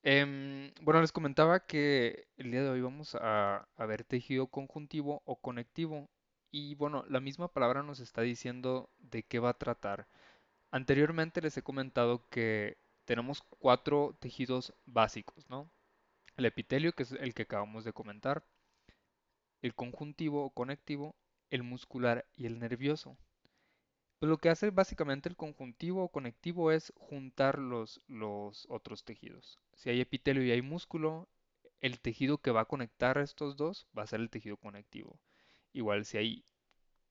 Bueno, les comentaba que el día de hoy vamos a ver tejido conjuntivo o conectivo. Y bueno, la misma palabra nos está diciendo de qué va a tratar. Anteriormente les he comentado que tenemos cuatro tejidos básicos, ¿no? El epitelio, que es el que acabamos de comentar, el conjuntivo o conectivo, el muscular y el nervioso. Pues lo que hace básicamente el conjuntivo o conectivo es juntar los otros tejidos. Si hay epitelio y hay músculo, el tejido que va a conectar a estos dos va a ser el tejido conectivo. Igual si hay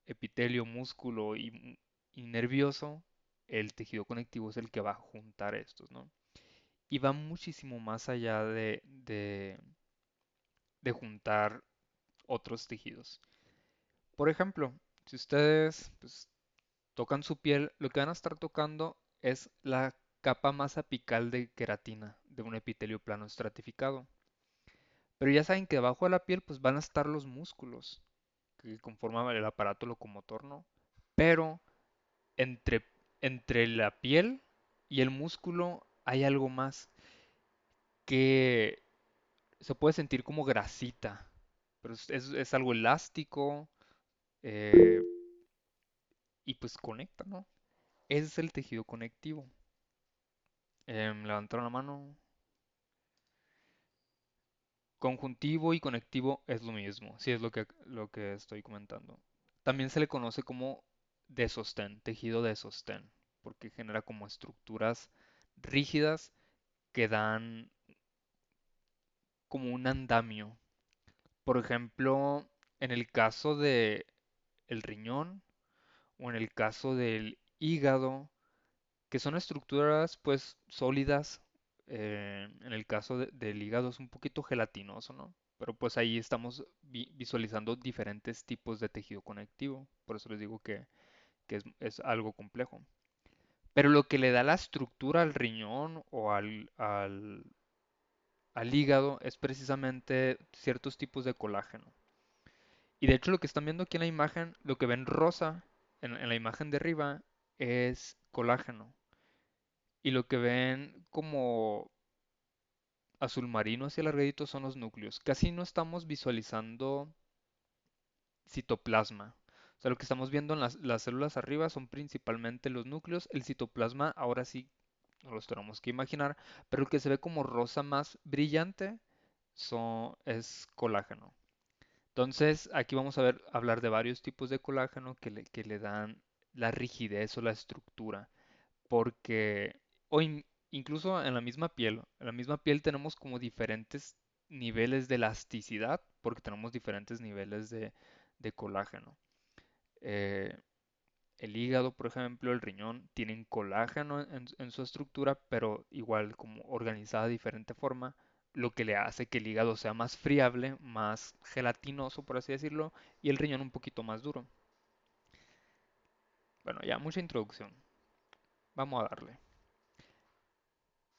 epitelio, músculo y nervioso, el tejido conectivo es el que va a juntar estos, ¿no? Y va muchísimo más allá de juntar otros tejidos. Por ejemplo, si ustedes pues, tocan su piel, lo que van a estar tocando es la capa más apical de queratina de un epitelio plano estratificado. Pero ya saben que debajo de la piel pues van a estar los músculos que conforman el aparato locomotor, ¿no? Pero entre, entre la piel y el músculo hay algo más que se puede sentir como grasita, pero es algo elástico eh, y pues conecta, ¿no? Ese es el tejido conectivo. Levantaron la mano. Conjuntivo y conectivo es lo mismo, sí es lo que estoy comentando. También se le conoce como de sostén, tejido de sostén, porque genera como estructuras rígidas que dan como un andamio. Por ejemplo, en el caso de el riñón o en el caso del hígado, que son estructuras pues sólidas. En el caso del hígado es un poquito gelatinoso, ¿no? Pero pues ahí estamos visualizando diferentes tipos de tejido conectivo. Por eso les digo que es algo complejo. Pero lo que le da la estructura al riñón o al hígado es precisamente ciertos tipos de colágeno. Y de hecho lo que están viendo aquí en la imagen, lo que ven rosa en la imagen de arriba es colágeno. Y lo que ven como azul marino hacia alargadito son los núcleos. Casi no estamos visualizando citoplasma. O sea, lo que estamos viendo en las células arriba son principalmente los núcleos. El citoplasma ahora sí no los tenemos que imaginar, pero el que se ve como rosa más brillante es colágeno. Entonces, aquí vamos a ver, hablar de varios tipos de colágeno que le dan la rigidez o la estructura porque incluso en la misma piel tenemos como diferentes niveles de elasticidad, porque tenemos diferentes niveles de colágeno. Eh, el hígado, por ejemplo, el riñón, tienen colágeno en su estructura, pero igual como organizada de diferente forma, lo que le hace que el hígado sea más friable, más gelatinoso, por así decirlo, y el riñón un poquito más duro. Bueno, ya mucha introducción. Vamos a darle.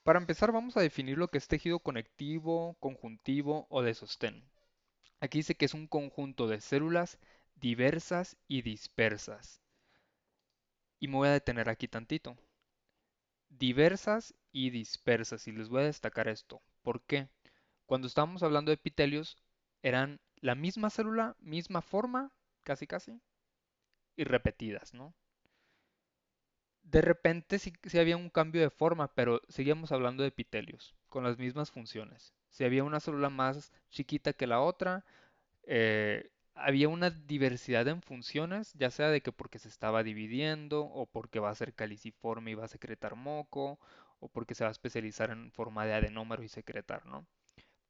Para empezar, vamos a definir lo que es tejido conectivo, conjuntivo o de sostén. Aquí dice que es un conjunto de células diversas y dispersas. Y me voy a detener aquí tantito. Diversas y dispersas. Y les voy a destacar esto. ¿Por qué? Cuando estábamos hablando de epitelios, eran la misma célula, misma forma, casi casi, y repetidas, ¿no? De repente sí había un cambio de forma, pero seguíamos hablando de epitelios, con las mismas funciones. Si había una célula más chiquita que la otra, había una diversidad en funciones, ya sea de que porque se estaba dividiendo, o porque va a ser caliciforme y va a secretar moco, o porque se va a especializar en forma de adenómero y secretar, ¿no?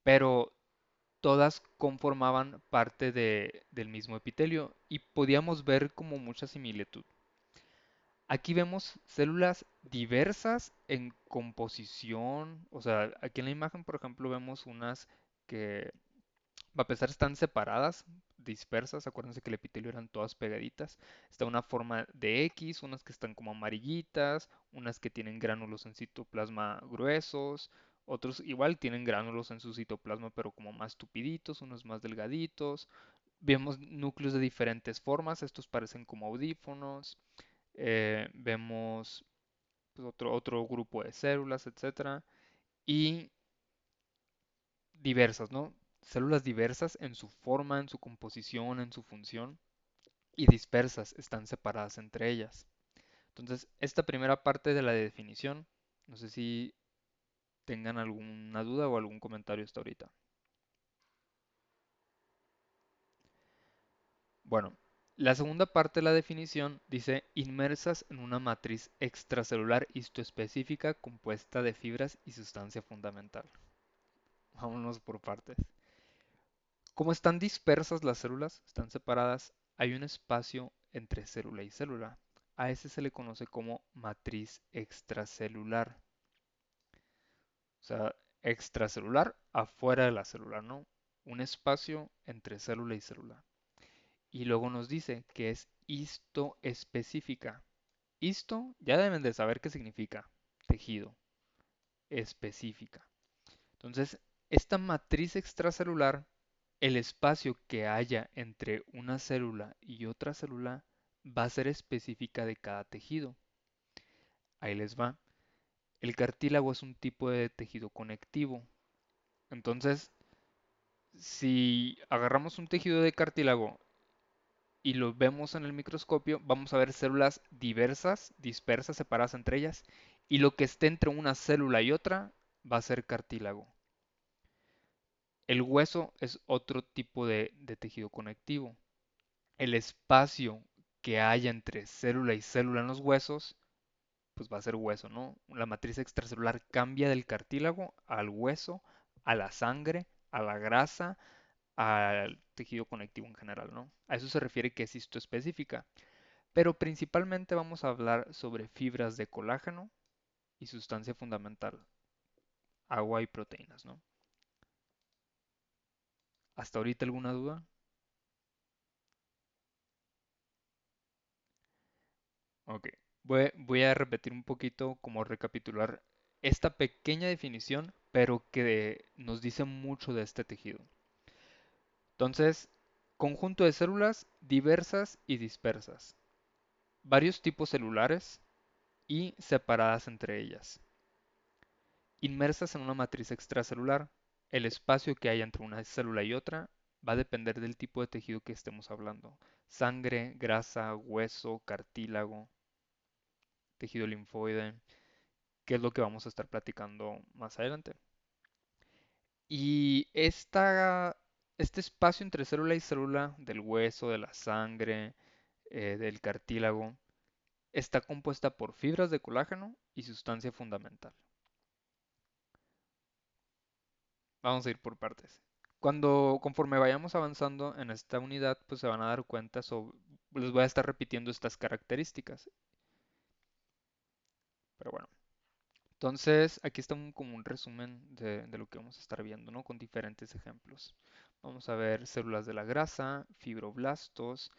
Pero todas conformaban parte del mismo epitelio y podíamos ver como mucha similitud. Aquí vemos células diversas en composición, o sea, aquí en la imagen, por ejemplo, vemos unas que, a pesar están separadas, dispersas, acuérdense que el epitelio eran todas pegaditas, está una forma de X, unas que están como amarillitas, unas que tienen gránulos en citoplasma gruesos, otros igual tienen gránulos en su citoplasma, pero como más tupiditos, unos más delgaditos. Vemos núcleos de diferentes formas, estos parecen como audífonos. Vemos pues, otro grupo de células, etcétera. Y diversas, ¿no? Células diversas en su forma, en su composición, en su función, y dispersas, están separadas entre ellas. Entonces, esta primera parte de la definición, no sé si tengan alguna duda o algún comentario hasta ahorita. Bueno, la segunda parte de la definición dice inmersas en una matriz extracelular histoespecífica compuesta de fibras y sustancia fundamental. Vámonos por partes. Como están dispersas las células, están separadas, hay un espacio entre célula y célula. A ese se le conoce como matriz extracelular. O sea, extracelular afuera de la célula, ¿no? Un espacio entre célula y célula. Y luego nos dice que es histoespecífica. Histo, ya deben de saber qué significa. Tejido. Específica. Entonces, esta matriz extracelular, el espacio que haya entre una célula y otra célula va a ser específica de cada tejido. Ahí les va. El cartílago es un tipo de tejido conectivo. Entonces, si agarramos un tejido de cartílago y lo vemos en el microscopio, vamos a ver células diversas, dispersas, separadas entre ellas, y lo que esté entre una célula y otra va a ser cartílago. El hueso es otro tipo de tejido conectivo. El espacio que haya entre célula y célula en los huesos, pues va a ser hueso, ¿no? La matriz extracelular cambia del cartílago al hueso, a la sangre, a la grasa, al tejido conectivo en general, ¿no? A eso se refiere que es histoespecífica. Pero principalmente vamos a hablar sobre fibras de colágeno y sustancia fundamental, agua y proteínas, ¿no? ¿Hasta ahorita alguna duda? Ok. Voy a repetir un poquito como recapitular esta pequeña definición, pero que nos dice mucho de este tejido. Entonces, conjunto de células diversas y dispersas, varios tipos celulares y separadas entre ellas. Inmersas en una matriz extracelular, el espacio que hay entre una célula y otra va a depender del tipo de tejido que estemos hablando. Sangre, grasa, hueso, cartílago, tejido linfoide, que es lo que vamos a estar platicando más adelante. Y este espacio entre célula y célula del hueso, de la sangre, del cartílago, está compuesta por fibras de colágeno y sustancia fundamental. Vamos a ir por partes. Conforme vayamos avanzando en esta unidad, pues se van a dar cuenta sobre, les voy a estar repitiendo estas características. Pero bueno, entonces aquí está como un resumen de lo que vamos a estar viendo, ¿no? Con diferentes ejemplos. Vamos a ver células de la grasa, fibroblastos,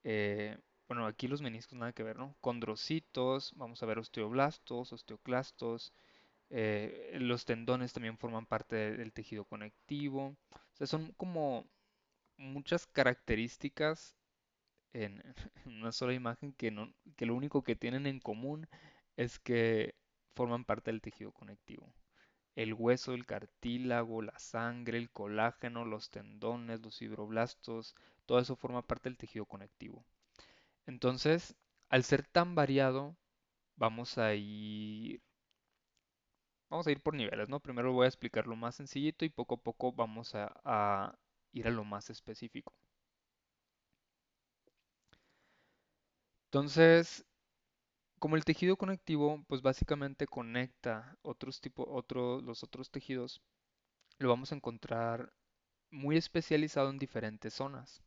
bueno, aquí los meniscos nada que ver, ¿no? Condrocitos, vamos a ver osteoblastos, osteoclastos, los tendones también forman parte del tejido conectivo. O sea, son como muchas características en, en una sola imagen que lo único que tienen en común es que forman parte del tejido conectivo. El hueso, el cartílago, la sangre, el colágeno, los tendones, los fibroblastos, todo eso forma parte del tejido conectivo. Entonces, al ser tan variado, vamos a ir, vamos a ir por niveles, ¿no? Primero voy a explicar lo más sencillito y poco a poco vamos a ir a lo más específico. Entonces, como el tejido conectivo, pues básicamente conecta los otros tejidos, lo vamos a encontrar muy especializado en diferentes zonas.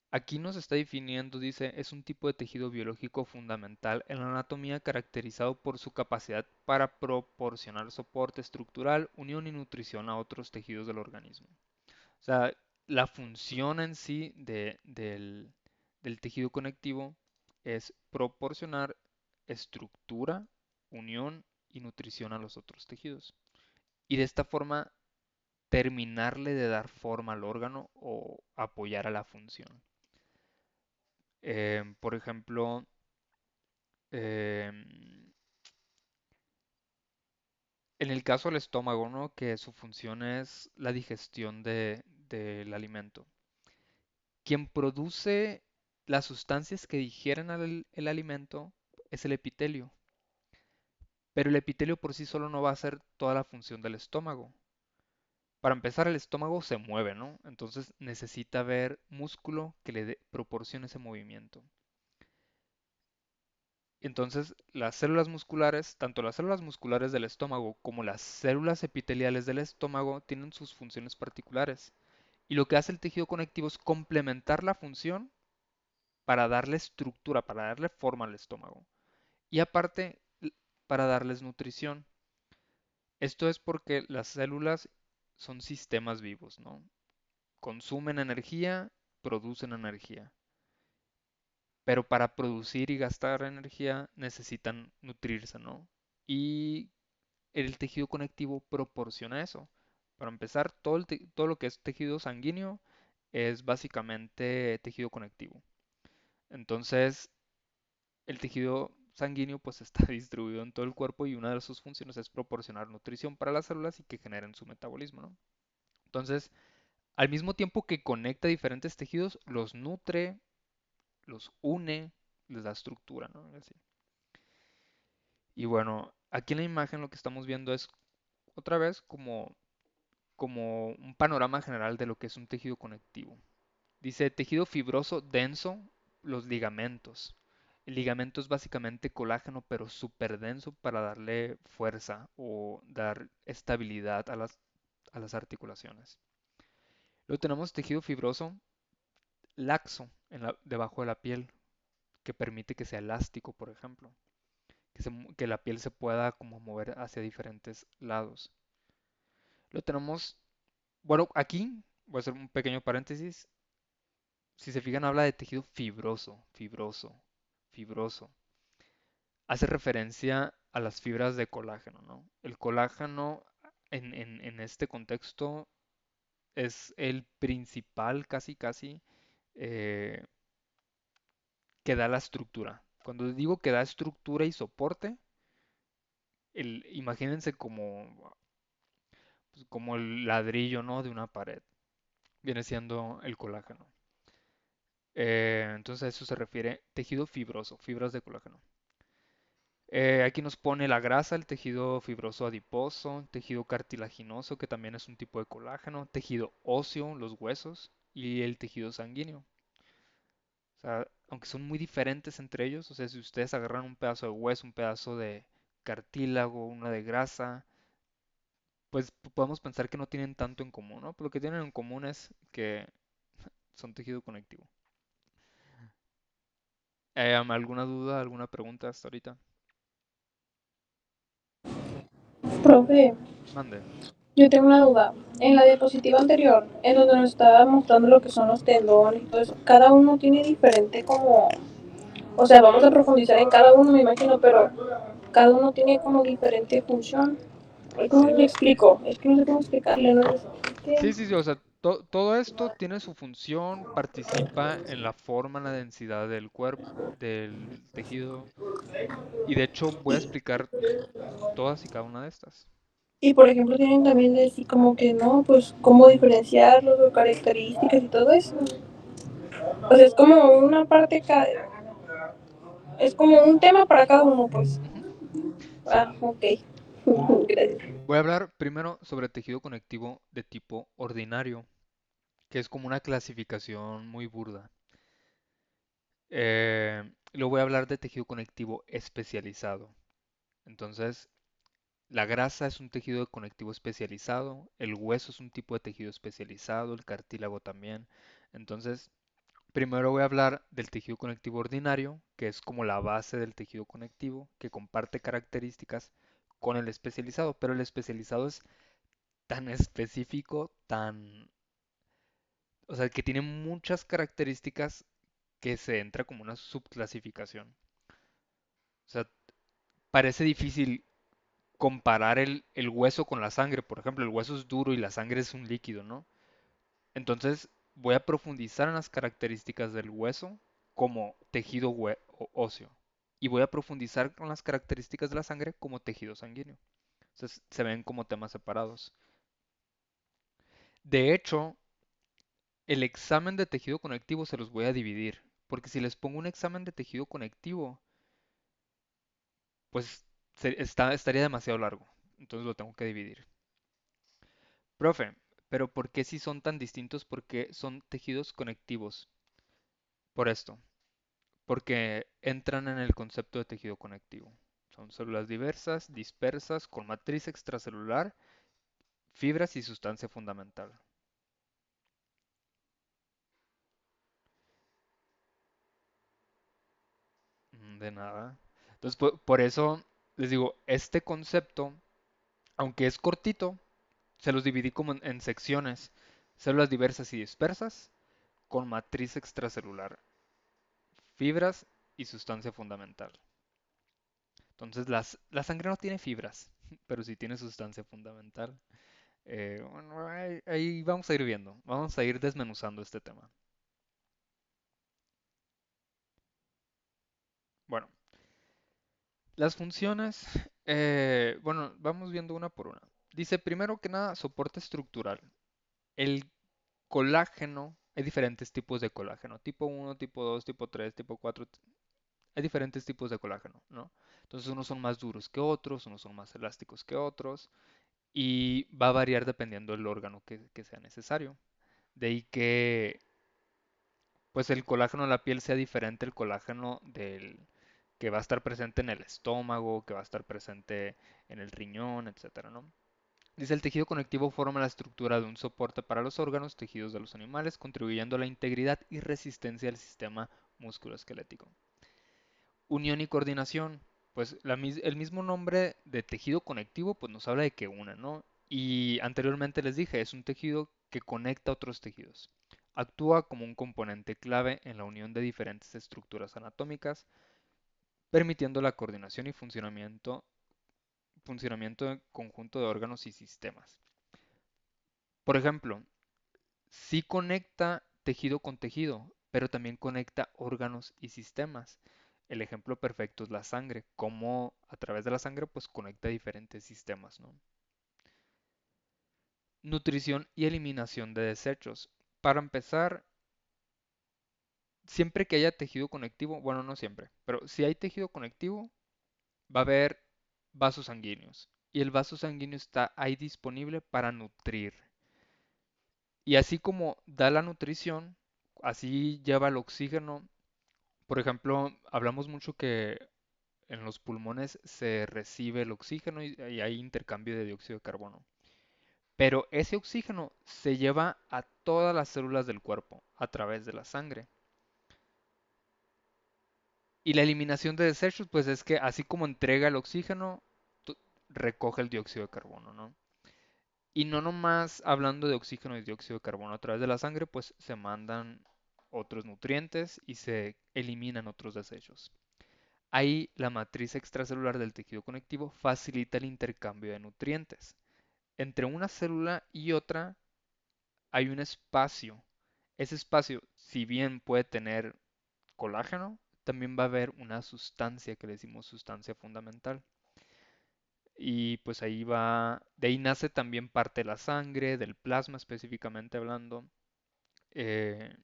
Aquí nos está definiendo, dice, es un tipo de tejido biológico fundamental en la anatomía caracterizado por su capacidad para proporcionar soporte estructural, unión y nutrición a otros tejidos del organismo. O sea, la función en sí del tejido conectivo es proporcionar estructura, unión y nutrición a los otros tejidos. Y de esta forma terminarle de dar forma al órgano o apoyar a la función. Por ejemplo, em, En el caso del estómago, ¿no? Que su función es la digestión del alimento. Quien produce las sustancias que digieren el alimento es el epitelio. Pero el epitelio por sí solo no va a hacer toda la función del estómago. Para empezar, el estómago se mueve, ¿no? Entonces necesita ver músculo que proporcione ese movimiento. Entonces, las células musculares, tanto las células musculares del estómago como las células epiteliales del estómago, tienen sus funciones particulares. Y lo que hace el tejido conectivo es complementar la función para darle estructura, para darle forma al estómago. Y aparte, para darles nutrición. Esto es porque las células son sistemas vivos, ¿no? Consumen energía, producen energía. Pero para producir y gastar energía necesitan nutrirse, ¿no? Y el tejido conectivo proporciona eso. Para empezar, todo lo que es tejido sanguíneo es básicamente tejido conectivo. Entonces, el tejido sanguíneo pues está distribuido en todo el cuerpo y una de sus funciones es proporcionar nutrición para las células y que generen su metabolismo, ¿no? Entonces, al mismo tiempo que conecta diferentes tejidos, los nutre, los une, les da estructura, ¿no? Así. Y bueno, aquí en la imagen lo que estamos viendo es otra vez como un panorama general de lo que es un tejido conectivo. Dice tejido fibroso denso, los ligamentos. El ligamento es básicamente colágeno, pero súper denso para darle fuerza o dar estabilidad a las articulaciones. Luego tenemos tejido fibroso laxo debajo de la piel, que permite que sea elástico, por ejemplo, que la piel se pueda como mover hacia diferentes lados. Luego tenemos, bueno, aquí voy a hacer un pequeño paréntesis. Si se fijan, habla de tejido fibroso, fibroso, fibroso. Hace referencia a las fibras de colágeno, ¿no? El colágeno en este contexto es el principal, casi, casi, eh, que da la estructura. Cuando digo que da estructura y soporte, imagínense como el ladrillo, ¿no? De una pared. Viene siendo el colágeno. Entonces a eso se refiere tejido fibroso, fibras de colágeno. Aquí nos pone la grasa, el tejido fibroso adiposo, tejido cartilaginoso, que también es un tipo de colágeno, tejido óseo, los huesos, y el tejido sanguíneo. O sea, aunque son muy diferentes entre ellos, o sea, si ustedes agarran un pedazo de hueso, un pedazo de cartílago, una de grasa, pues podemos pensar que no tienen tanto en común, ¿no? Pero lo que tienen en común es que son tejido conectivo. ¿Alguna duda, alguna pregunta hasta ahorita? Profe, Mande. yo tengo una duda. En la diapositiva anterior, en donde nos estaba mostrando lo que son los tendones y todo eso, cada uno tiene diferente como, o sea, vamos a profundizar en cada uno, me imagino, pero cada uno tiene como diferente función. ¿Cómo Sí, le explico? Es que no sé cómo explicarle, ¿no? sí, sí, sí, o sea, todo esto tiene su función, participa en la forma, en la densidad del cuerpo, del tejido, y de hecho voy a explicar todas y cada una de estas. Y por ejemplo, tienen también de así como que, ¿no? Pues cómo diferenciarlos, sus características y todo eso. O sea, es como una parte, es como un tema para cada uno, pues. Ujú, sí, Ah, ok. Gracias. voy a hablar primero sobre tejido conectivo de tipo ordinario, que es como una clasificación muy burda. Luego voy a hablar de tejido conectivo especializado. Entonces, la grasa es un tejido conectivo especializado, el hueso es un tipo de tejido especializado, el cartílago también. Entonces, primero voy a hablar del tejido conectivo ordinario, que es como la base del tejido conectivo, que comparte características con el especializado, pero el especializado es tan específico, o sea, que tiene muchas características que se entra como una subclasificación. O sea, parece difícil comparar el hueso con la sangre. Por ejemplo, el hueso es duro y la sangre es un líquido, ¿no? Entonces, voy a profundizar en las características del hueso como tejido óseo. Y voy a profundizar con las características de la sangre como tejido sanguíneo. Entonces se ven como temas separados. De hecho, el examen de tejido conectivo se los voy a dividir, porque si les pongo un examen de tejido conectivo, pues estaría demasiado largo. Entonces lo tengo que dividir. Profe, pero ¿por qué si son tan distintos? ¿Por qué son tejidos conectivos? Por esto, porque entran en el concepto de tejido conectivo. Son células diversas, dispersas, con matriz extracelular, fibras y sustancia fundamental. De nada. Entonces, por eso les digo, este concepto, aunque es cortito, se los dividí como en secciones. Células diversas y dispersas, con matriz extracelular, fibras y sustancia fundamental. Entonces, la sangre no tiene fibras, pero sí tiene sustancia fundamental. Bueno, ahí vamos a ir viendo, vamos a ir desmenuzando este tema. Bueno, las funciones, bueno, vamos viendo una por una. Dice, primero que nada, soporte estructural. El colágeno, hay diferentes tipos de colágeno, tipo uno, tipo 2, tipo 3, tipo 4. Hay diferentes tipos de colágeno, ¿no? Entonces unos son más duros que otros, unos son más elásticos que otros, y va a variar dependiendo del órgano que sea necesario. De ahí que pues el colágeno de la piel sea diferente al colágeno que va a estar presente en el estómago, que va a estar presente en el riñón, etcétera, ¿no? Dice, el tejido conectivo forma la estructura de un soporte para los órganos, tejidos de los animales, contribuyendo a la integridad y resistencia del sistema musculoesquelético. Unión y coordinación, pues el mismo nombre de tejido conectivo pues nos habla de que una, ¿no? Y anteriormente les dije, es un tejido que conecta otros tejidos. Actúa como un componente clave en la unión de diferentes estructuras anatómicas, permitiendo la coordinación y funcionamiento en conjunto de órganos y sistemas. Por ejemplo, sí conecta tejido con tejido, pero también conecta órganos y sistemas. El ejemplo perfecto es la sangre, cómo a través de la sangre pues conecta diferentes sistemas, ¿no? Nutrición y eliminación de desechos. Para empezar, siempre que haya tejido conectivo, bueno, no siempre, pero si hay tejido conectivo, va a haber vasos sanguíneos. Y el vaso sanguíneo está ahí disponible para nutrir. Y así como da la nutrición, así lleva el oxígeno. Por ejemplo, hablamos mucho que en los pulmones se recibe el oxígeno y hay intercambio de dióxido de carbono. Pero ese oxígeno se lleva a todas las células del cuerpo a través de la sangre. Y la eliminación de desechos, pues es que así como entrega el oxígeno, recoge el dióxido de carbono, ¿no? Y no nomás hablando de oxígeno y dióxido de carbono a través de la sangre, pues se mandan otros nutrientes y se eliminan otros desechos. Ahí la matriz extracelular del tejido conectivo facilita el intercambio de nutrientes. Entre una célula y otra hay un espacio. Ese espacio, si bien puede tener colágeno, también va a haber una sustancia que le decimos sustancia fundamental. Y pues ahí va, de ahí nace también parte de la sangre, del plasma específicamente hablando. Eh,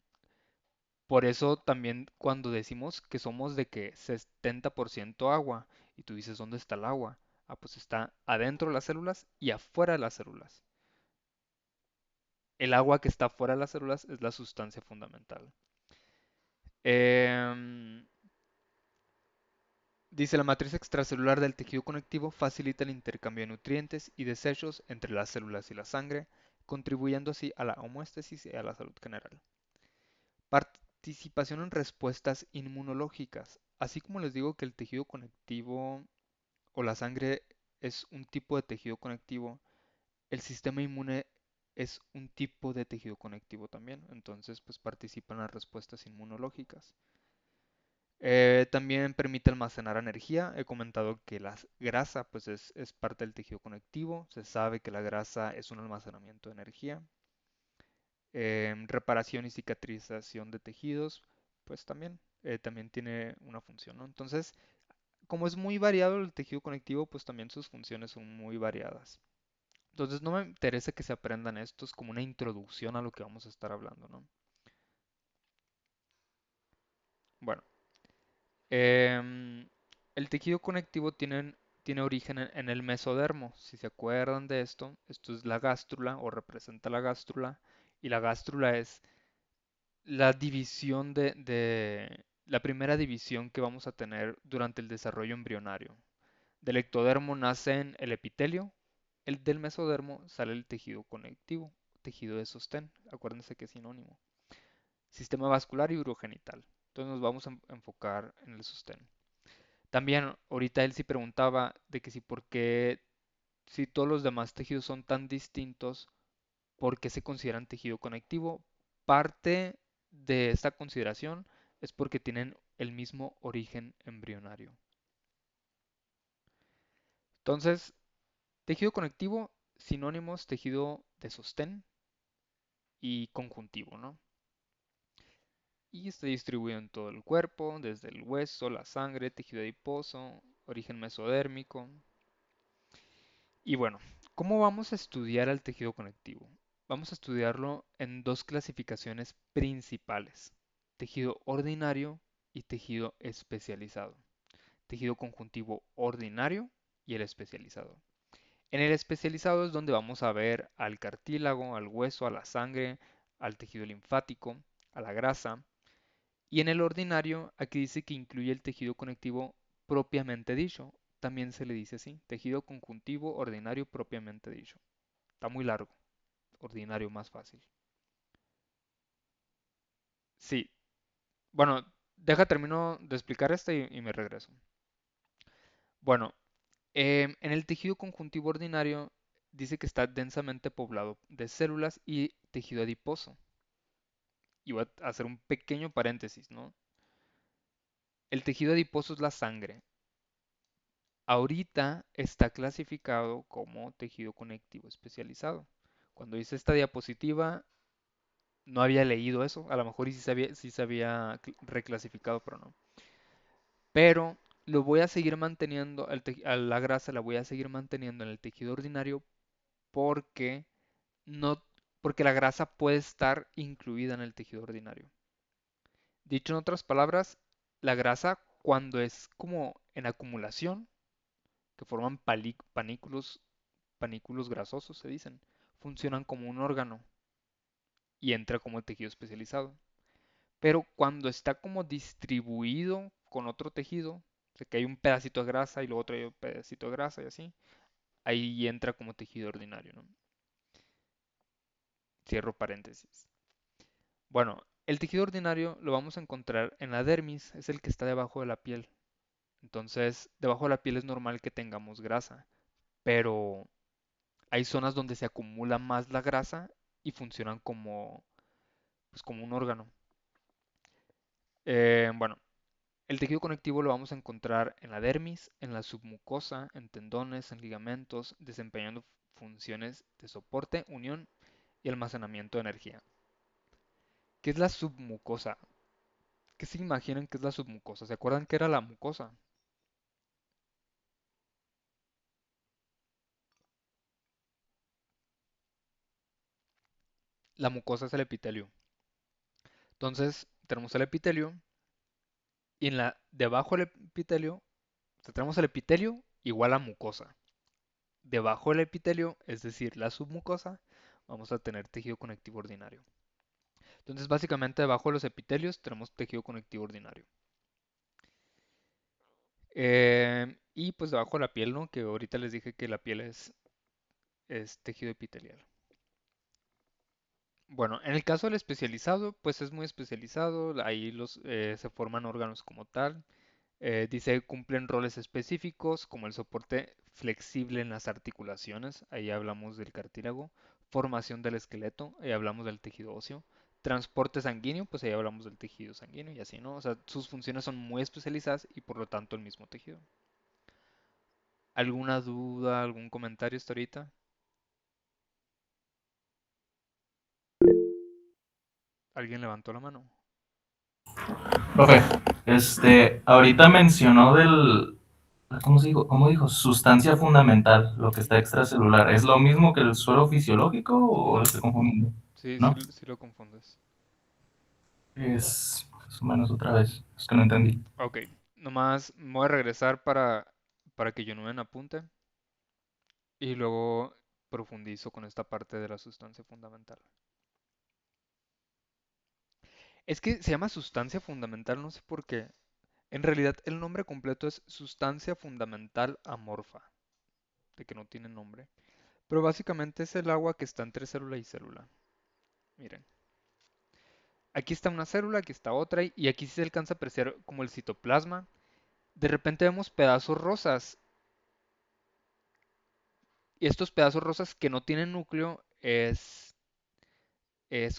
por eso también cuando decimos que somos de que 70% agua, y tú dices, ¿dónde está el agua? Ah, pues está adentro de las células y afuera de las células. El agua que está fuera de las células es la sustancia fundamental. Em, Dice, la matriz extracelular del tejido conectivo facilita el intercambio de nutrientes y desechos entre las células y la sangre, contribuyendo así a la homeostasis y a la salud general. Participación en respuestas inmunológicas. Así como les digo que el tejido conectivo o la sangre es un tipo de tejido conectivo, el sistema inmune es un tipo de tejido conectivo también. Entonces, pues participan en las respuestas inmunológicas. También permite almacenar energía. He comentado que la grasa pues es parte del tejido conectivo. Se sabe que la grasa es un almacenamiento de energía. Reparación y cicatrización de tejidos, pues también tiene una función, ¿no? Entonces, como es muy variado el tejido conectivo, pues también sus funciones son muy variadas. Entonces no me interesa que se aprendan estos como una introducción a lo que vamos a estar hablando, ¿no? Bueno, em, el tejido conectivo tiene origen en el mesodermo. Si se acuerdan de esto es la gástrula o representa la gástrula. Y la gástrula es la división la primera división que vamos a tener durante el desarrollo embrionario. Del ectodermo nace el epitelio, el del mesodermo sale el tejido conectivo, tejido de sostén, acuérdense que es sinónimo. Sistema vascular y urogenital. Entonces nos vamos a enfocar en el sostén. También ahorita él sí preguntaba de que si por qué, si todos los demás tejidos son tan distintos, ¿por qué se consideran tejido conectivo? Parte de esta consideración es porque tienen el mismo origen embrionario. Entonces, tejido conectivo, sinónimos, tejido de sostén y conjuntivo, ¿no? Y está distribuido en todo el cuerpo, desde el hueso, la sangre, tejido adiposo, origen mesodérmico. Y bueno, ¿cómo vamos a estudiar el tejido conectivo? Vamos a estudiarlo en dos clasificaciones principales, tejido ordinario y tejido especializado. Tejido conjuntivo ordinario y el especializado. En el especializado es donde vamos a ver al cartílago, al hueso, a la sangre, al tejido linfático, a la grasa. Y en el ordinario, aquí dice que incluye el tejido conectivo propiamente dicho. También se le dice así, tejido conjuntivo ordinario propiamente dicho. Está muy largo, ordinario más fácil. Sí, bueno, termino de explicar este y me regreso. Bueno, en el tejido conjuntivo ordinario dice que está densamente poblado de células y tejido adiposo. Y voy a hacer un pequeño paréntesis, ¿no? El tejido adiposo es la sangre. Ahorita está clasificado como tejido conectivo especializado. Cuando hice esta diapositiva no había leído eso, a lo mejor sí se había reclasificado, pero no. Pero lo voy a seguir manteniendo, a la grasa la voy a seguir manteniendo en el tejido ordinario porque no, porque la grasa puede estar incluida en el tejido ordinario. Dicho en otras palabras, la grasa cuando es como en acumulación, que forman panículos grasosos, se dicen, funcionan como un órgano y entra como el tejido especializado. Pero cuando está como distribuido con otro tejido, o sea que hay un pedacito de grasa y luego otro pedacito de grasa y así, ahí entra como tejido ordinario, ¿no? Cierro paréntesis. Bueno, el tejido ordinario lo vamos a encontrar en la dermis, es el que está debajo de la piel. Entonces, debajo de la piel es normal que tengamos grasa, pero hay zonas donde se acumula más la grasa y funcionan como, pues, como un órgano. Bueno, el tejido conectivo lo vamos a encontrar en la dermis, en la submucosa, en tendones, en ligamentos, desempeñando funciones de soporte, unión y almacenamiento de energía. ¿Qué es la submucosa? ¿Qué se imaginan que es la submucosa? ¿Se acuerdan que era la mucosa? La mucosa es el epitelio. Entonces, tenemos el epitelio y debajo del epitelio, o sea, tenemos el epitelio igual a mucosa. Debajo del epitelio, es decir, la submucosa, vamos a tener tejido conectivo ordinario. Entonces, básicamente, debajo de los epitelios tenemos tejido conectivo ordinario. Y pues debajo de la piel, ¿no? Que ahorita les dije que la piel es tejido epitelial. Bueno, en el caso del especializado, pues es muy especializado, ahí se forman órganos como tal. Dice cumplen roles específicos como el soporte flexible en las articulaciones, ahí hablamos del cartílago, formación del esqueleto, ahí hablamos del tejido óseo, transporte sanguíneo, pues ahí hablamos del tejido sanguíneo y así, ¿no? O sea, sus funciones son muy especializadas y por lo tanto el mismo tejido. ¿Alguna duda, algún comentario hasta ahorita? ¿Alguien levantó la mano? Profe, ahorita mencionó ¿cómo se dijo? ¿Cómo dijo? Sustancia fundamental, lo que está extracelular. ¿Es lo mismo que el suero fisiológico o lo No, estoy confundiendo? sí, sí, ¿No? sí lo confundes. Es más o menos otra vez. Es que no entendí. Ok, nomás me voy a regresar para que yo no me apunte y luego profundizo con esta parte de la sustancia fundamental. Es que se llama sustancia fundamental, no sé por qué. En realidad el nombre completo es sustancia fundamental amorfa, de que no tiene nombre. Pero básicamente es el agua que está entre célula y célula. Miren, aquí está una célula, aquí está otra, y aquí sí se alcanza a apreciar como el citoplasma. De repente vemos pedazos rosas, y estos pedazos rosas que no tienen núcleo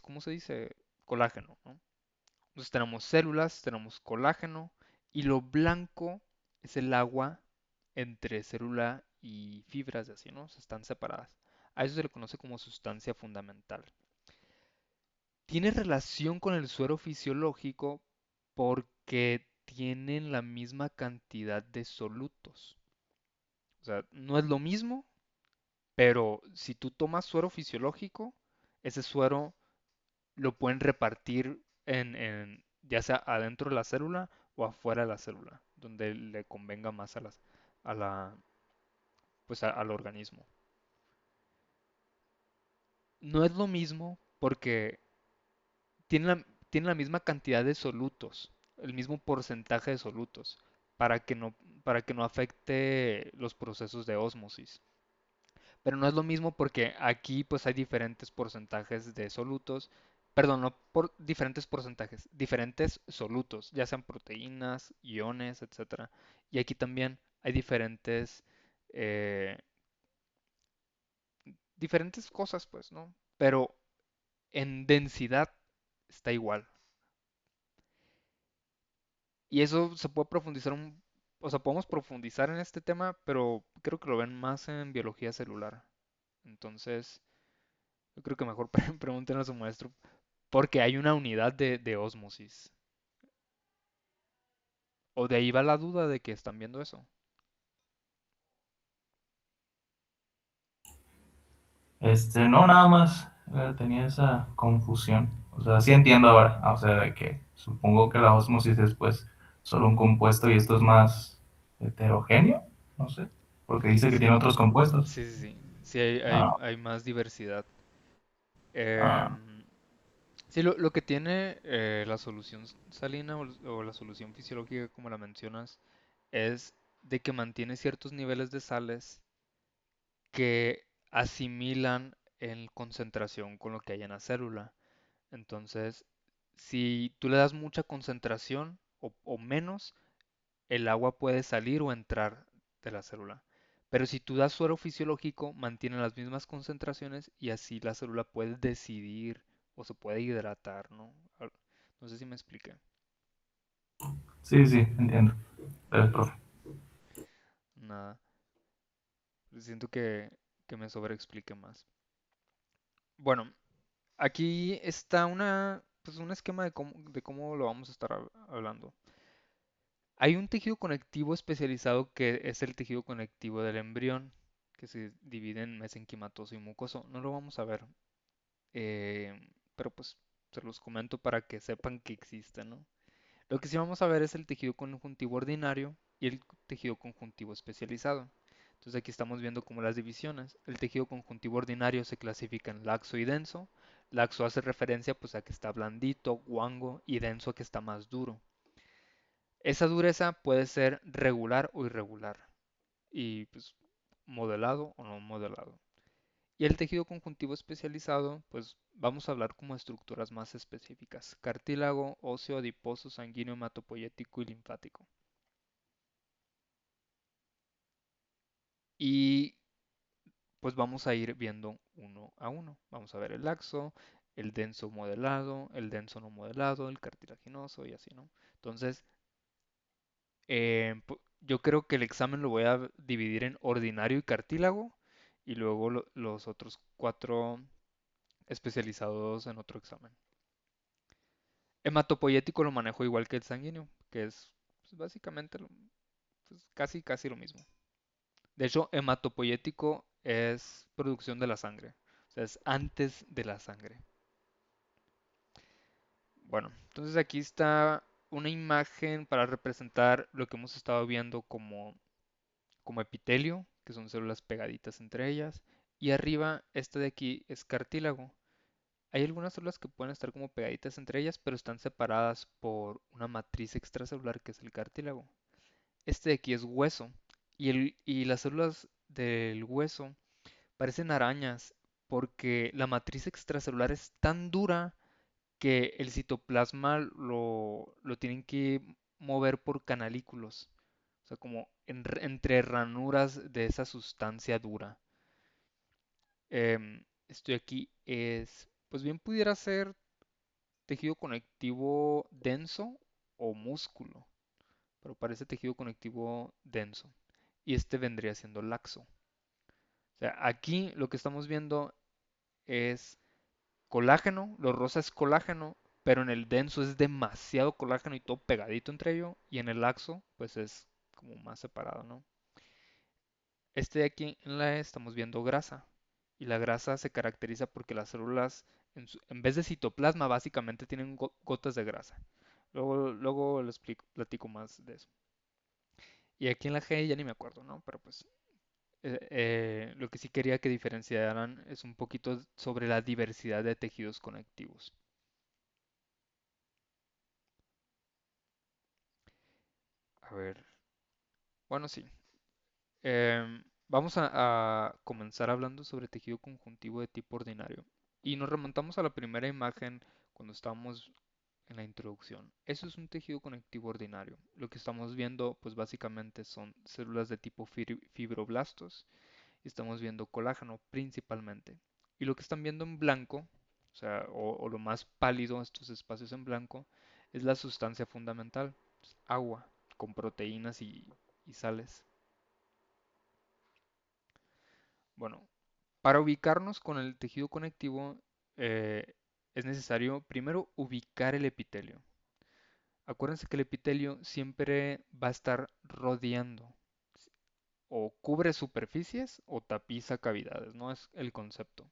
¿cómo se dice? Colágeno, ¿no? Entonces tenemos células, tenemos colágeno, y lo blanco es el agua entre célula y fibras, así, ¿no? O sea, están separadas. A eso se le conoce como sustancia fundamental. Tiene relación con el suero fisiológico porque tienen la misma cantidad de solutos. O sea, no es lo mismo, pero si tú tomas suero fisiológico, ese suero lo pueden repartir ya sea adentro de la célula o afuera de la célula, donde le convenga más a la, al organismo. No es lo mismo porque tiene la misma cantidad de solutos, el mismo porcentaje de solutos, para que para que no afecte los procesos de ósmosis. Pero no es lo mismo porque aquí pues hay diferentes porcentajes de solutos, perdón, no por diferentes porcentajes, diferentes solutos, ya sean proteínas, iones, etcétera. Y aquí también hay eh, diferentes cosas, pues, ¿no? Pero en densidad está igual. Y eso se puede profundizar o sea, podemos profundizar en este tema, pero creo que lo ven más en biología celular. Entonces, yo creo que mejor pregunten a su maestro porque hay una unidad de ósmosis. O de ahí va la duda de que están viendo eso. No, nada más tenía esa confusión. O sea, sí entiendo ahora. O sea, de que supongo que la osmosis es pues solo un compuesto y esto es más heterogéneo. No sé. Porque dice que Sí, tiene otros compuestos. sí, sí. Sí, sí Ah, hay más diversidad. ah, Em, sí, lo que tiene la solución salina o la solución fisiológica, como la mencionas, es de que mantiene ciertos niveles de sales que asimilan en concentración con lo que hay en la célula. Entonces, si tú le das mucha concentración o menos, el agua puede salir o entrar de la célula. Pero si tú das suero fisiológico, mantiene las mismas concentraciones y así la célula puede decidir o se puede hidratar, ¿no? No sé si me expliqué. sí, sí, entiendo. El profe. Nada. Siento que me sobreexplique más. Bueno, aquí está pues un esquema de cómo lo vamos a estar hablando. Hay un tejido conectivo especializado que es el tejido conectivo del embrión, que se divide en mesenquimatoso y mucoso. No lo vamos a ver, pero pues se los comento para que sepan que existe, ¿no? Lo que sí vamos a ver es el tejido conjuntivo ordinario y el tejido conjuntivo especializado. Entonces aquí estamos viendo como las divisiones. El tejido conjuntivo ordinario se clasifica en laxo y denso. Laxo hace referencia pues a que está blandito, guango y denso a que está más duro. Esa dureza puede ser regular o irregular y pues modelado o no modelado. Y el tejido conjuntivo especializado, pues vamos a hablar como estructuras más específicas: cartílago, óseo, adiposo, sanguíneo, hematopoyético y linfático. Y pues vamos a ir viendo uno a uno. Vamos a ver el laxo, el denso modelado, el denso no modelado, el cartilaginoso y así, ¿no? Entonces, yo creo que el examen lo voy a dividir en ordinario y cartílago y luego los otros cuatro especializados en otro examen. Hematopoyético lo manejo igual que el sanguíneo, que es pues, básicamente pues casi lo mismo. De hecho, hematopoyético es producción de la sangre, o sea, es antes de la sangre. Bueno, entonces aquí está una imagen para representar lo que hemos estado viendo como epitelio, que son células pegaditas entre ellas, y arriba, esta de aquí es cartílago. Hay algunas células que pueden estar como pegaditas entre ellas, pero están separadas por una matriz extracelular que es el cartílago. Este de aquí es hueso, y las células del hueso parecen arañas porque la matriz extracelular es tan dura que el citoplasma lo tienen que mover por canalículos, o sea, como entre ranuras de esa sustancia dura. Esto de aquí es, pues bien pudiera ser tejido conectivo denso o músculo, pero parece tejido conectivo denso. Y este vendría siendo laxo. O sea, aquí lo que estamos viendo es colágeno, lo rosa es colágeno, pero en el denso es demasiado colágeno y todo pegadito entre ellos, y en el laxo pues es como más separado, ¿no? Este de aquí en la E estamos viendo grasa, y la grasa se caracteriza porque las células en vez de citoplasma básicamente tienen gotas de grasa. Luego les platico más de eso. Y aquí en la G ya ni me acuerdo, ¿no? Pero pues lo que sí quería que diferenciaran es un poquito sobre la diversidad de tejidos conectivos. A ver, bueno, sí. Vamos a comenzar hablando sobre tejido conjuntivo de tipo ordinario. Y nos remontamos a la primera imagen cuando estábamos en la introducción. Eso es un tejido conectivo ordinario. Lo que estamos viendo, pues básicamente son células de tipo fibroblastos y estamos viendo colágeno principalmente. Y lo que están viendo en blanco, o sea, o lo más pálido, estos espacios en blanco, es la sustancia fundamental, es agua con proteínas y sales. Bueno, para ubicarnos con el tejido conectivo es necesario primero ubicar el epitelio. Acuérdense que el epitelio siempre va a estar rodeando o cubre superficies o tapiza cavidades, no es el concepto.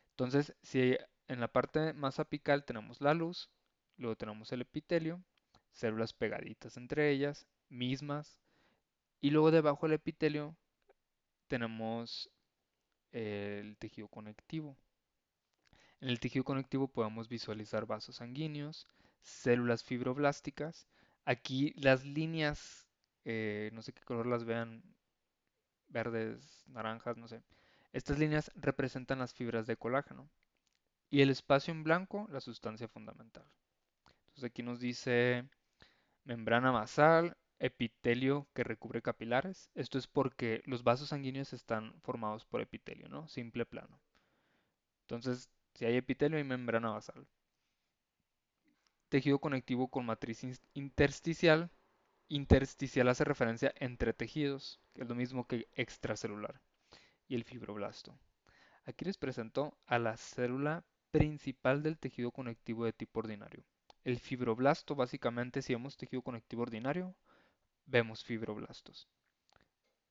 Entonces, si en la parte más apical tenemos la luz, luego tenemos el epitelio, células pegaditas entre ellas, mismas, y luego debajo del epitelio tenemos el tejido conectivo. En el tejido conectivo podemos visualizar vasos sanguíneos, células fibroblásticas. Aquí las líneas, no sé qué color las vean, verdes, naranjas, no sé. Estas líneas representan las fibras de colágeno. Y el espacio en blanco, la sustancia fundamental. Entonces aquí nos dice membrana basal, epitelio que recubre capilares. Esto es porque los vasos sanguíneos están formados por epitelio, ¿no? Simple plano. Entonces, si hay epitelio, hay membrana basal. Tejido conectivo con matriz intersticial. Intersticial hace referencia entre tejidos, que es lo mismo que extracelular. Y el fibroblasto. Aquí les presento a la célula principal del tejido conectivo de tipo ordinario. El fibroblasto, básicamente, si vemos tejido conectivo ordinario, vemos fibroblastos.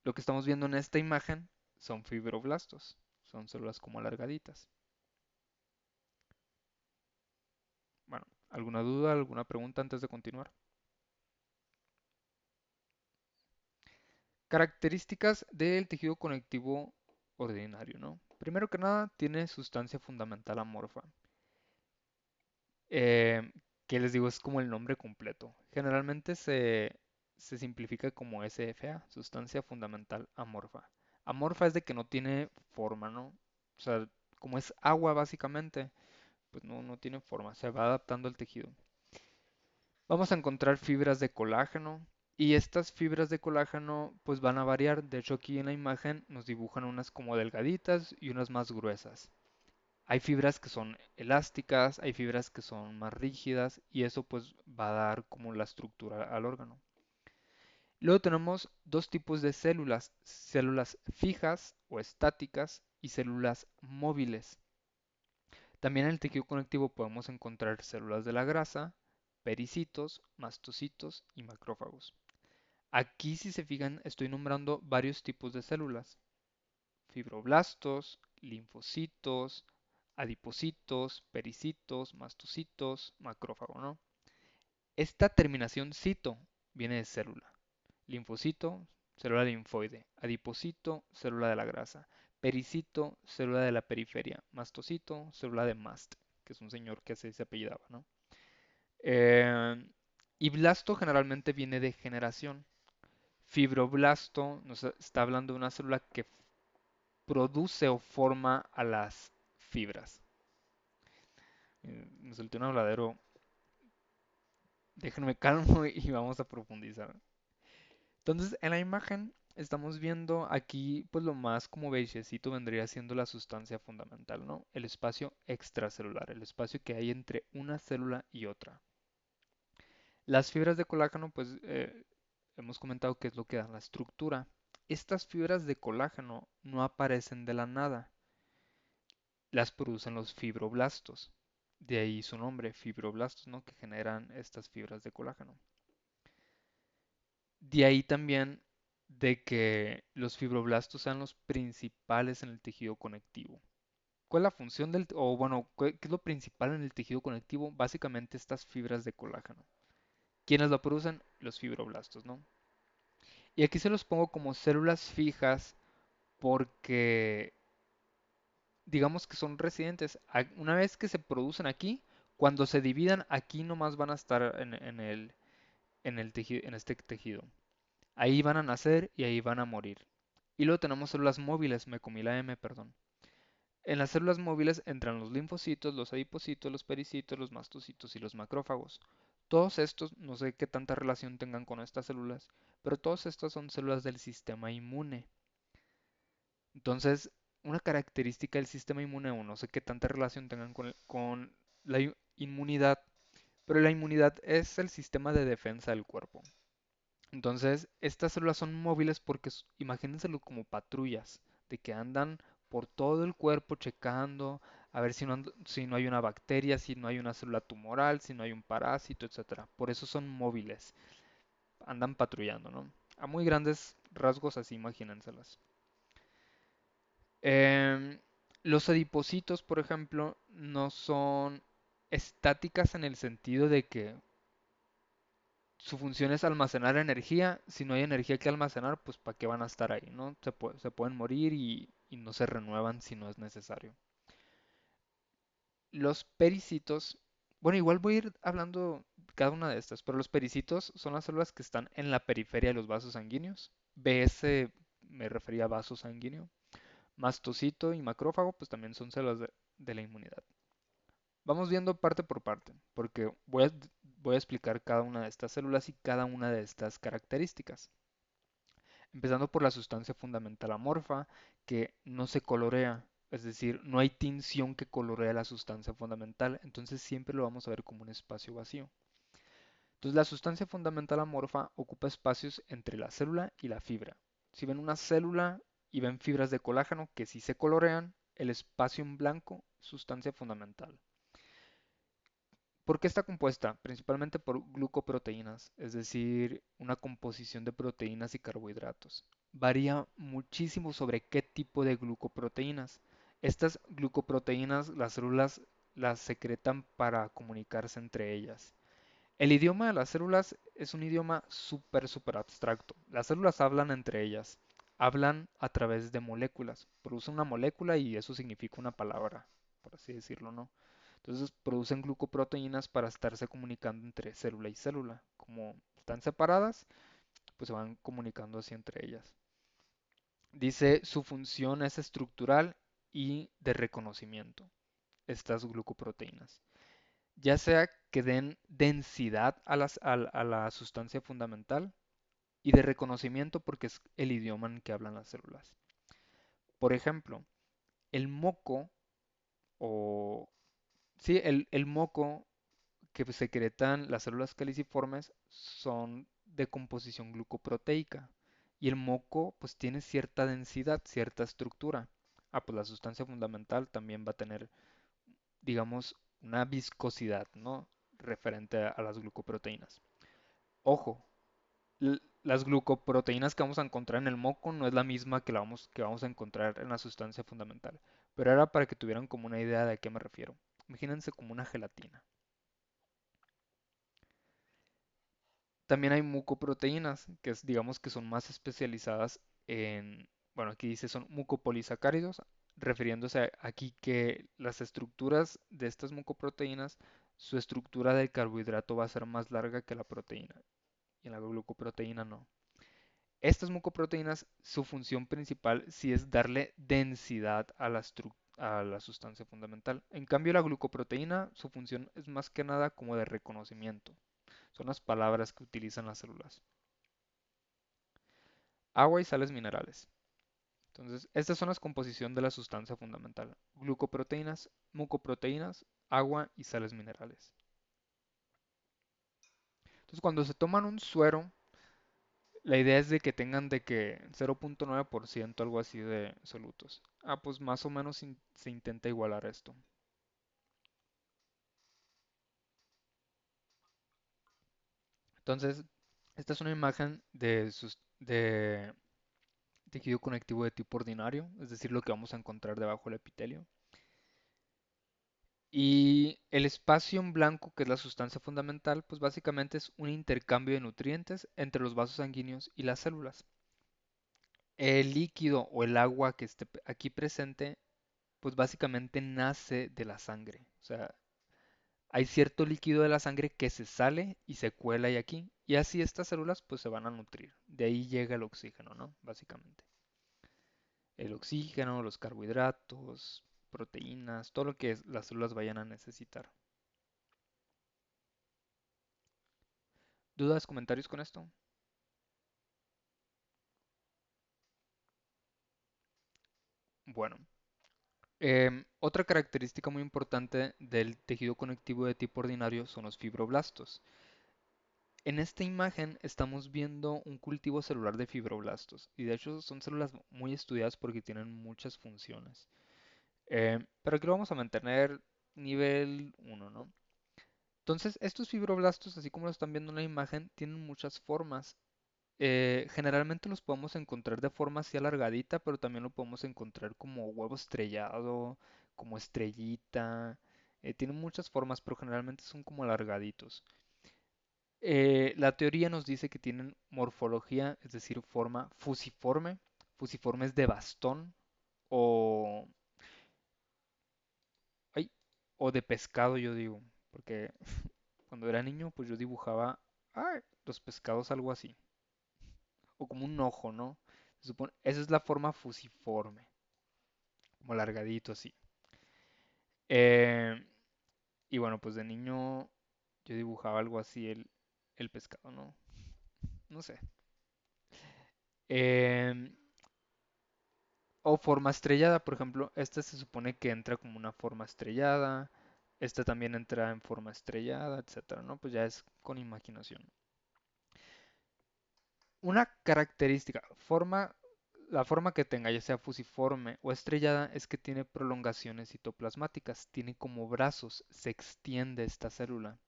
Lo que estamos viendo en esta imagen son fibroblastos, son células como alargaditas. Bueno, ¿alguna duda, alguna pregunta antes de continuar? Características del tejido conectivo ordinario, ¿no? Primero que nada, tiene sustancia fundamental amorfa. Eh, que les digo es como el nombre completo. Generalmente se simplifica como SFA, sustancia fundamental amorfa. Amorfa es de que no tiene forma, ¿no? O sea, como es agua básicamente, pues no tiene forma, se va adaptando al tejido. Vamos a encontrar fibras de colágeno y estas fibras de colágeno pues van a variar. De hecho aquí en la imagen nos dibujan unas como delgaditas y unas más gruesas. Hay fibras que son elásticas, hay fibras que son más rígidas y eso pues va a dar como la estructura al órgano. Luego tenemos dos tipos de células, células fijas o estáticas y células móviles. También en el tejido conectivo podemos encontrar células de la grasa, pericitos, mastocitos y macrófagos. Aquí, si se fijan, estoy nombrando varios tipos de células. Fibroblastos, linfocitos, adipocitos, pericitos, mastocitos, macrófago, ¿no? Esta terminación cito viene de célula. Linfocito, célula linfoide. Adipocito, célula de la grasa. Pericito, célula de la periferia. Mastocito, célula de mast, que es un señor que así se apellidaba, ¿no? Eh, y blasto generalmente viene de generación. Fibroblasto nos está hablando de una célula que produce o forma a las fibras. Me solté un habladero. Déjenme calmo y vamos a profundizar. Entonces, en la imagen estamos viendo aquí, pues lo más como beigecito vendría siendo la sustancia fundamental, ¿no? El espacio extracelular, el espacio que hay entre una célula y otra. Las fibras de colágeno, pues hemos comentado que es lo que dan la estructura. Estas fibras de colágeno no aparecen de la nada, las producen los fibroblastos. De ahí su nombre, fibroblastos, ¿no? Que generan estas fibras de colágeno. De ahí también de que los fibroblastos sean los principales en el tejido conectivo. ¿Cuál es la función o bueno, qué es lo principal en el tejido conectivo? Básicamente estas fibras de colágeno. ¿Quiénes lo producen? Los fibroblastos, ¿no? Y aquí se los pongo como células fijas porque digamos que son residentes. Una vez que se producen aquí, cuando se dividan, aquí nomás van a estar en el tejido, en este tejido. Ahí van a nacer y ahí van a morir. Y luego tenemos células móviles, me comí la M, perdón. En las células móviles entran los linfocitos, los adipocitos, los pericitos, los mastocitos y los macrófagos. Todos estos, no sé qué tanta relación tengan con estas células, pero todos estos son células del sistema inmune. Entonces, una característica del sistema inmune, o no sé qué tanta relación tengan con la inmunidad, pero la inmunidad es el sistema de defensa del cuerpo. Entonces, estas células son móviles porque imagínenselo como patrullas, de que andan por todo el cuerpo checando a ver si no hay una bacteria, si no hay una célula tumoral, si no hay un parásito, etcétera. Por eso son móviles, andan patrullando, ¿no? A muy grandes rasgos así, imagínenselas. Em, los adipocitos, por ejemplo, no son estáticas en el sentido de que su función es almacenar energía. Si no hay energía que almacenar, pues ¿para qué van a estar ahí, no? Se pueden morir y no se renuevan si no es necesario. Los pericitos, bueno, igual voy a ir hablando cada una de estas, pero los pericitos son las células que están en la periferia de los vasos sanguíneos. BS me refería a vaso sanguíneo. Mastocito y macrófago, pues también son células de la inmunidad. Vamos viendo parte por parte, porque voy a explicar cada una de estas células y cada una de estas características. Empezando por la sustancia fundamental amorfa, que no se colorea, es decir, no hay tinción que colorea la sustancia fundamental, entonces siempre lo vamos a ver como un espacio vacío. Entonces la sustancia fundamental amorfa ocupa espacios entre la célula y la fibra. Si ven una célula y ven fibras de colágeno que sí se colorean, el espacio en blanco, sustancia fundamental. ¿Por qué está compuesta? Principalmente por glucoproteínas, es decir, una composición de proteínas y carbohidratos. Varía muchísimo sobre qué tipo de glucoproteínas. Estas glucoproteínas las células las secretan para comunicarse entre ellas. El idioma de las células es un idioma súper abstracto. Las células hablan entre ellas, hablan a través de moléculas. Producen una molécula y eso significa una palabra, por así decirlo, ¿no? Entonces producen glucoproteínas para estarse comunicando entre célula y célula. Como están separadas, pues se van comunicando así entre ellas. Dice su función es estructural y de reconocimiento, estas glucoproteínas. Ya sea que den densidad a la sustancia fundamental y de reconocimiento porque es el idioma en que hablan las células. Por ejemplo, el moco o... Sí, el moco que secretan las células caliciformes son de composición glucoproteica. Y el moco pues tiene cierta densidad, cierta estructura. Ah, pues la sustancia fundamental también va a tener, digamos, una viscosidad, ¿no? Referente a las glucoproteínas. Ojo, las glucoproteínas que vamos a encontrar en el moco no es la misma que vamos a encontrar en la sustancia fundamental. Pero era para que tuvieran como una idea de a qué me refiero. Imagínense como una gelatina. También hay mucoproteínas, digamos que son más especializadas en, bueno, aquí dice son mucopolisacáridos, refiriéndose aquí que las estructuras de estas mucoproteínas, su estructura del carbohidrato va a ser más larga que la proteína, y en la glucoproteína no. Estas mucoproteínas, su función principal sí es darle densidad a a la sustancia fundamental. En cambio, la glucoproteína, su función es más que nada como de reconocimiento. Son las palabras que utilizan las células. Agua y sales minerales. Entonces, estas son las composición de la sustancia fundamental. Glucoproteínas, mucoproteínas, agua y sales minerales. Entonces, cuando se toman un suero, la idea es de que tengan de que 0.9% algo así de solutos. Ah, pues más o menos se intenta igualar esto. Entonces, esta es una imagen de tejido conectivo de tipo ordinario, es decir, lo que vamos a encontrar debajo del epitelio. Y el espacio en blanco, que es la sustancia fundamental, pues básicamente es un intercambio de nutrientes entre los vasos sanguíneos y las células. El líquido o el agua que esté aquí presente, pues básicamente nace de la sangre. O sea, hay cierto líquido de la sangre que se sale y se cuela y aquí. Y así estas células pues se van a nutrir. De ahí llega el oxígeno, ¿no? Básicamente. El oxígeno, los carbohidratos, proteínas, todo lo que las células vayan a necesitar. ¿Dudas, comentarios con esto? Bueno, otra característica muy importante del tejido conectivo de tipo ordinario son los fibroblastos. En esta imagen estamos viendo un cultivo celular de fibroblastos y de hecho son células muy estudiadas porque tienen muchas funciones. Pero aquí lo vamos a mantener nivel 1, ¿no? Entonces, estos fibroblastos, así como lo están viendo en la imagen, tienen muchas formas. Generalmente los podemos encontrar de forma así alargadita, pero también lo podemos encontrar como huevo estrellado, como estrellita. Tienen muchas formas, pero generalmente son como alargaditos. La teoría nos dice que tienen morfología, es decir, forma fusiforme. Fusiforme es de bastón o, ay, o de pescado, yo digo, porque cuando era niño, pues yo dibujaba los pescados algo así, o como un ojo, ¿no? Esa es la forma fusiforme, como alargadito así. Eh, y bueno, pues de niño yo dibujaba algo así el pescado, ¿no? No sé. Em, o forma estrellada, por ejemplo, esta se supone que entra como una forma estrellada, esta también entra en forma estrellada, etcétera, ¿no? Pues ya es con imaginación. Una característica, la forma que tenga, ya sea fusiforme o estrellada, es que tiene prolongaciones citoplasmáticas, tiene como brazos, se extiende esta célula,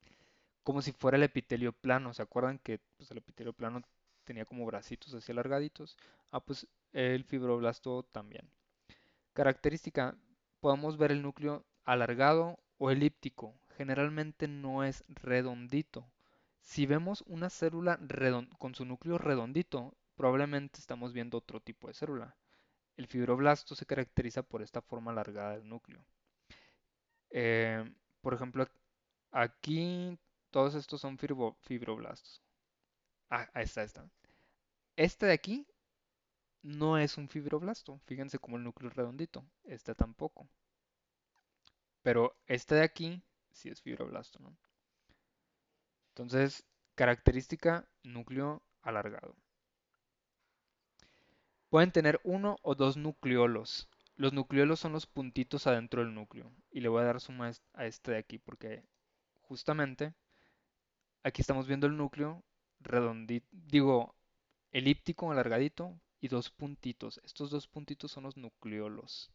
como si fuera el epitelio plano. ¿Se acuerdan que pues, el epitelio plano tenía como bracitos así alargaditos? Ah, pues el fibroblasto también. Característica, podemos ver el núcleo alargado o elíptico, generalmente no es redondito. Si vemos una célula con su núcleo redondito, probablemente estamos viendo otro tipo de célula. El fibroblasto se caracteriza por esta forma alargada del núcleo. Por ejemplo, aquí todos estos son fibroblastos. Ah, ahí está. Este de aquí no es un fibroblasto. Fíjense cómo el núcleo es redondito. Este tampoco. Pero este de aquí sí es fibroblasto, ¿no? Entonces, característica núcleo alargado. Pueden tener uno o dos nucleolos. Los nucleolos son los puntitos adentro del núcleo. Y le voy a dar suma a este de aquí porque justamente aquí estamos viendo el núcleo redondito, digo, elíptico, alargadito y dos puntitos. Estos dos puntitos son los nucleolos.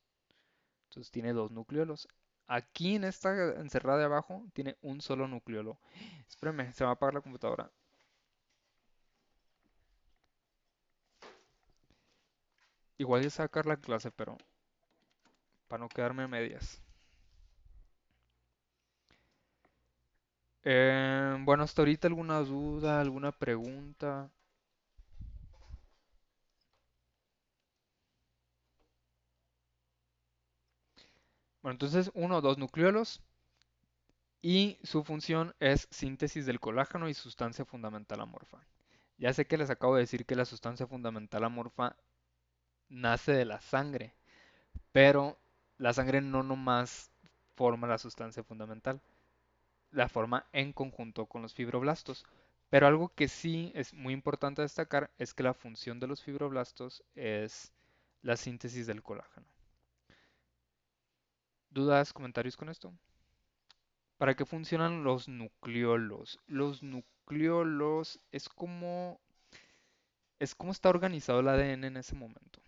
Entonces tiene dos nucleolos. Aquí en esta encerrada de abajo tiene un solo nucleolo. Espérame, se va a apagar la computadora. Igual ya sacar la clase, pero para no quedarme a medias. Bueno, hasta ahorita alguna duda, alguna pregunta. Bueno, entonces uno o dos nucleolos y su función es síntesis del colágeno y sustancia fundamental amorfa. Ya sé que les acabo de decir que la sustancia fundamental amorfa nace de la sangre, pero la sangre no nomás forma la sustancia fundamental, la forma en conjunto con los fibroblastos. Pero algo que sí es muy importante destacar es que la función de los fibroblastos es la síntesis del colágeno. ¿Dudas, comentarios con esto? ¿Para qué funcionan los nucleolos? Los nucleolos es como está organizado el ADN en ese momento.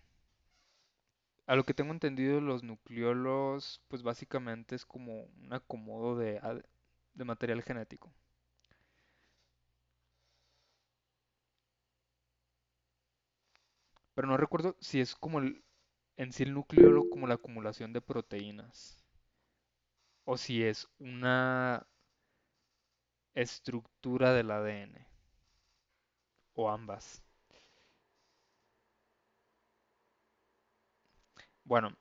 A lo que tengo entendido, los nucleolos, pues básicamente es como un acomodo de material genético. Pero no recuerdo si es como en sí el nucleolo como la acumulación de proteínas. O si es una estructura del ADN. O ambas. Bueno,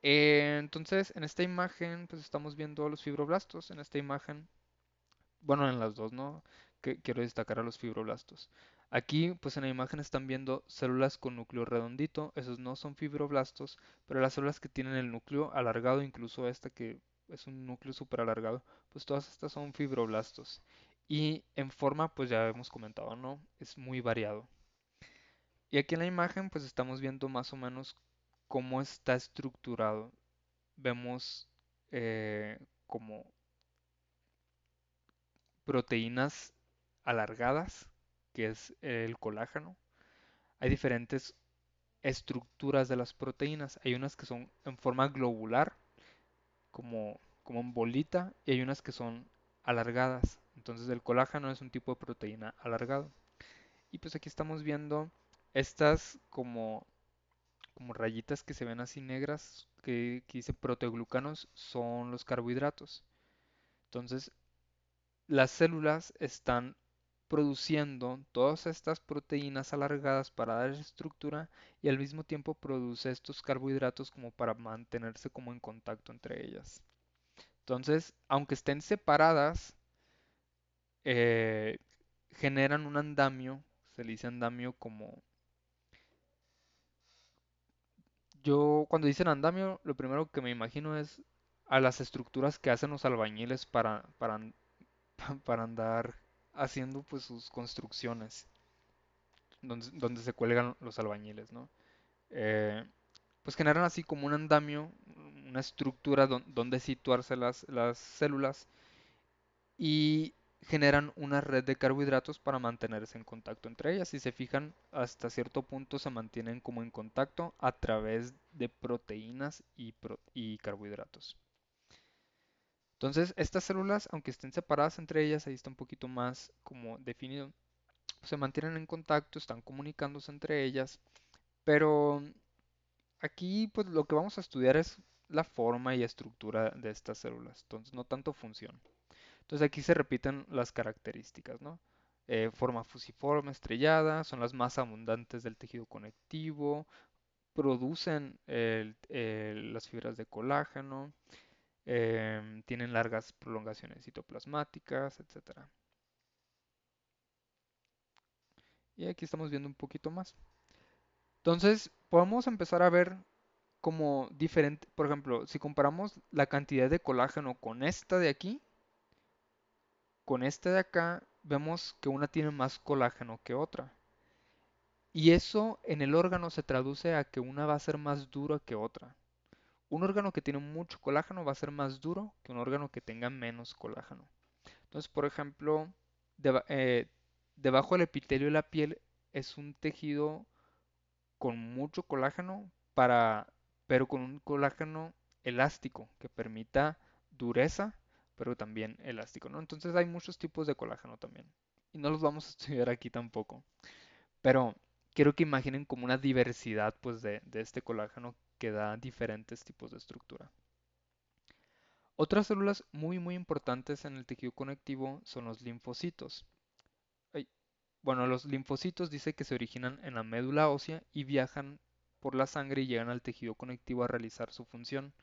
entonces en esta imagen pues estamos viendo los fibroblastos. En esta imagen, bueno, en las dos, ¿no? Que quiero destacar a los fibroblastos. Aquí, pues en la imagen están viendo células con núcleo redondito. Esos no son fibroblastos, pero las células que tienen el núcleo alargado, incluso esta que es un núcleo súper alargado, pues todas estas son fibroblastos. Y en forma, pues ya hemos comentado, ¿no? Es muy variado. Y aquí en la imagen, pues estamos viendo más o menos cómo está estructurado. Vemos como proteínas alargadas, que es el colágeno. Hay diferentes estructuras de las proteínas. Hay unas que son en forma globular, como en bolita, y hay unas que son alargadas. Entonces el colágeno es un tipo de proteína alargado. Y pues aquí estamos viendo estas como rayitas que se ven así negras, que dice proteoglucanos, son los carbohidratos. Entonces las células están produciendo todas estas proteínas alargadas para dar estructura y al mismo tiempo produce estos carbohidratos como para mantenerse como en contacto entre ellas. Entonces, aunque estén separadas, eh, generan un andamio, se le dice andamio como... Yo cuando dicen andamio, lo primero que me imagino es a las estructuras que hacen los albañiles para andar haciendo pues sus construcciones. Donde se cuelgan los albañiles, ¿no? Eh, pues generan así como un andamio, una estructura donde situarse las células y generan una red de carbohidratos para mantenerse en contacto entre ellas. Si se fijan, hasta cierto punto se mantienen como en contacto a través de proteínas y carbohidratos. Entonces, estas células, aunque estén separadas entre ellas, ahí está un poquito más como definido, se mantienen en contacto, están comunicándose entre ellas, pero aquí pues lo que vamos a estudiar es la forma y estructura de estas células, entonces no tanto función. Entonces aquí se repiten las características, ¿no? Forma fusiforme, estrellada, son las más abundantes del tejido conectivo, producen las fibras de colágeno, tienen largas prolongaciones citoplasmáticas, etcétera. Y aquí estamos viendo un poquito más. Entonces, podemos empezar a ver como diferente, por ejemplo, si comparamos la cantidad de colágeno con esta de aquí, con esta de acá, vemos que una tiene más colágeno que otra. Y eso en el órgano se traduce a que una va a ser más dura que otra. Un órgano que tiene mucho colágeno va a ser más duro que un órgano que tenga menos colágeno. Entonces, por ejemplo, debajo del epitelio de la piel es un tejido con mucho colágeno pero con un colágeno elástico que permita dureza, pero también elástico, ¿no? Entonces hay muchos tipos de colágeno también. Y no los vamos a estudiar aquí tampoco. Pero quiero que imaginen como una diversidad pues de este colágeno que da diferentes tipos de estructura. Otras células muy importantes en el tejido conectivo son los linfocitos. Ay, bueno, los linfocitos dice que se originan en la médula ósea y viajan por la sangre y llegan al tejido conectivo a realizar su función.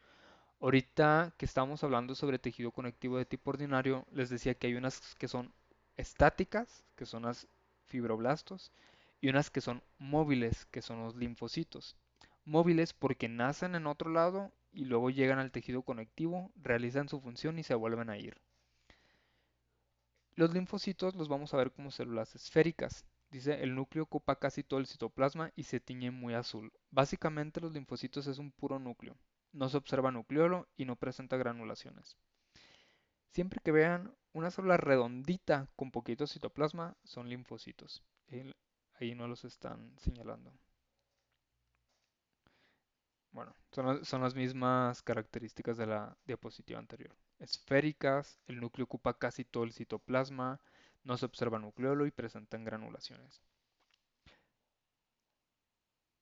Ahorita que estamos hablando sobre tejido conectivo de tipo ordinario, les decía que hay unas que son estáticas, que son las fibroblastos, y unas que son móviles, que son los linfocitos. Móviles porque nacen en otro lado y luego llegan al tejido conectivo, realizan su función y se vuelven a ir. Los linfocitos los vamos a ver como células esféricas. Dice, el núcleo ocupa casi todo el citoplasma y se tiñe muy azul. Básicamente los linfocitos es un puro núcleo. No se observa nucleolo y no presenta granulaciones. Siempre que vean una célula redondita con poquito citoplasma, son linfocitos. Ahí no los están señalando. Bueno, son las mismas características de la diapositiva anterior. Esféricas, el núcleo ocupa casi todo el citoplasma, no se observa nucleolo y presentan granulaciones.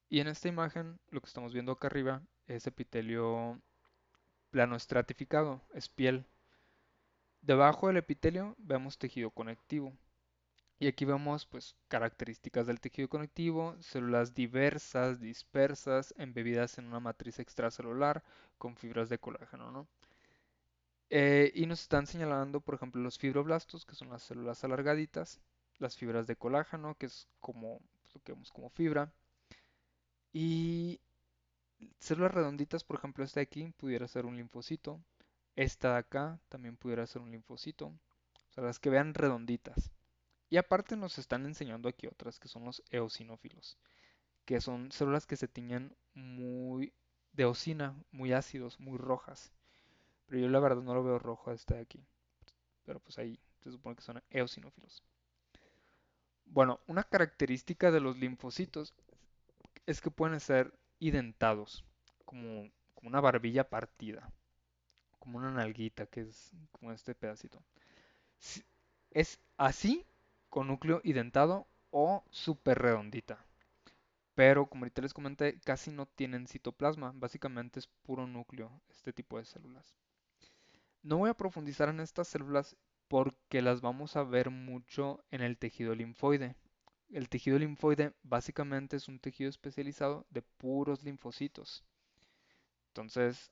Y en esta imagen, lo que estamos viendo acá arriba es epitelio plano estratificado, es piel. Debajo del epitelio vemos tejido conectivo. Y aquí vemos pues características del tejido conectivo, células diversas, dispersas, embebidas en una matriz extracelular con fibras de colágeno, ¿no? Y nos están señalando, por ejemplo, los fibroblastos, que son las células alargaditas, las fibras de colágeno, que es como pues, lo que vemos como fibra, y células redonditas, por ejemplo, esta de aquí pudiera ser un linfocito, esta de acá también pudiera ser un linfocito, o sea, las que vean redonditas. Y aparte nos están enseñando aquí otras que son los eosinófilos, que son células que se tiñen muy de eosina, muy ácidos, muy rojas. Pero yo la verdad no lo veo rojo a este de aquí. Pero pues ahí se supone que son eosinófilos. Bueno, una característica de los linfocitos es que pueden ser identados, como una barbilla partida, como una nalguita, que es como este pedacito. Si- Es así, con núcleo identado o súper redondita. Pero como ahorita les comenté, casi no tienen citoplasma, básicamente es puro núcleo este tipo de células. No voy a profundizar en estas células porque las vamos a ver mucho en el tejido linfoide. El tejido linfoide básicamente es un tejido especializado de puros linfocitos. Entonces,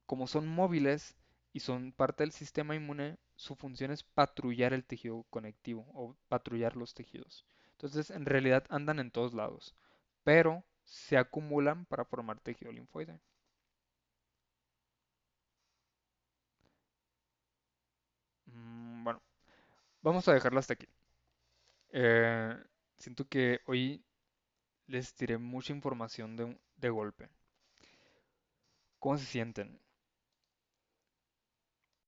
como son móviles y son parte del sistema inmune, su función es patrullar el tejido conectivo o patrullar los tejidos. Entonces, en realidad andan en todos lados, pero se acumulan para formar tejido linfoide. Bueno, vamos a dejarlo hasta aquí. Eh, Siento que hoy les tiré mucha información de golpe. ¿Cómo se sienten?